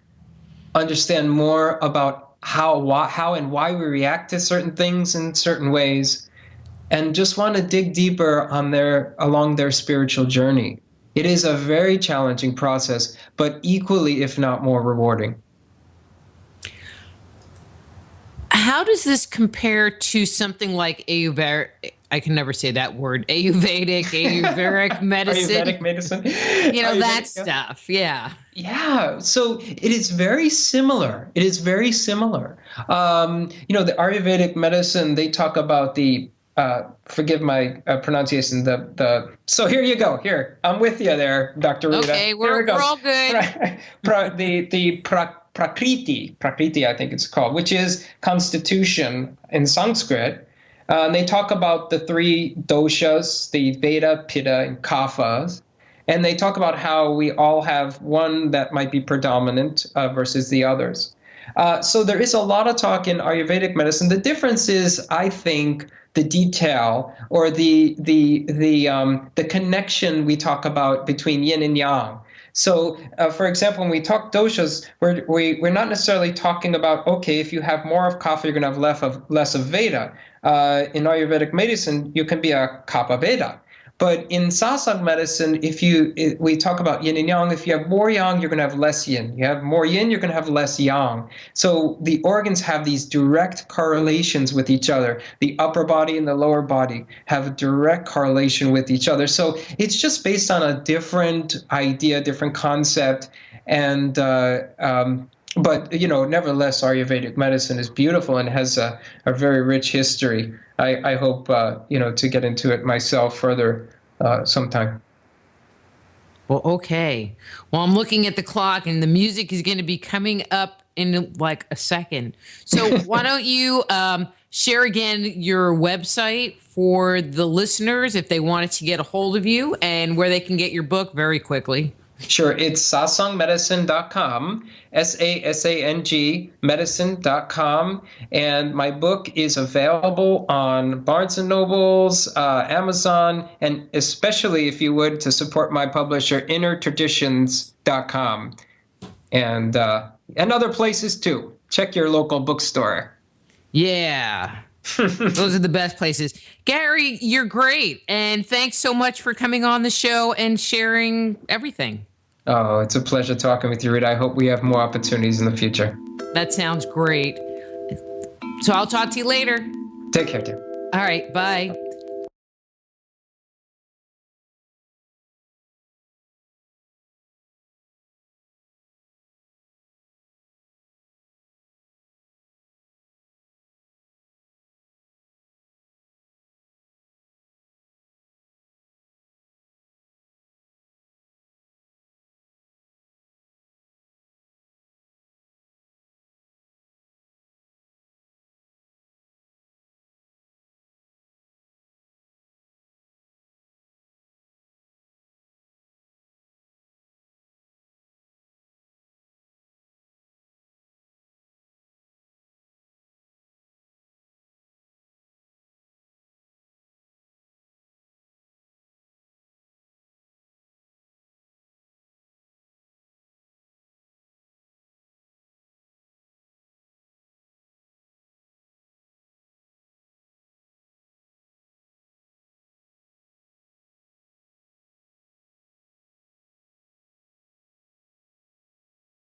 understand more about how and why we react to certain things in certain ways, and just want to dig deeper along their spiritual journey. It is a very challenging process, but equally, if not more, rewarding. How does this compare to something like Ayurvedic? I can never say that word. Ayurvedic medicine. Ayurvedic medicine. That stuff. Yeah. Yeah. So it is very similar. The Ayurvedic medicine, they talk about the, forgive my pronunciation, so here you go. Here, I'm with you there, Dr. Rita. Okay, we're all good. Prakriti, I think it's called, which is constitution in Sanskrit. And they talk about the three doshas, the Vata, Pitta, and Kaphas. And they talk about how we all have one that might be predominant versus the others. So there is a lot of talk in Ayurvedic medicine. The difference is, I think, the detail or the connection we talk about between yin and yang. So, for example, when we talk doshas, we're not necessarily talking about, okay, if you have more of kapha, you're going to have less of vata. In Ayurvedic medicine, you can be a kapha vata. But in Sasang medicine, we talk about yin and yang. If you have more yang, you're going to have less yin. You have more yin, you're going to have less yang. So the organs have these direct correlations with each other. The upper body and the lower body have a direct correlation with each other. So it's just based on a different idea, different concept. And but nevertheless, Ayurvedic medicine is beautiful and has a very rich history. I hope to get into it myself further sometime. Well, okay. Well, I'm looking at the clock, and the music is going to be coming up in like a second. So why don't you share again your website for the listeners if they wanted to get a hold of you and where they can get your book very quickly. Sure. It's sasangmedicine.com, SASANG medicine.com. And my book is available on Barnes & Noble's, Amazon, and especially, if you would, to support my publisher, innertraditions.com. And other places, too. Check your local bookstore. Yeah. Those are the best places. Gary, you're great. And thanks so much for coming on the show and sharing everything. Oh, it's a pleasure talking with you, Rita. I hope we have more opportunities in the future. That sounds great. So I'll talk to you later. Take care, dear. All right. Bye.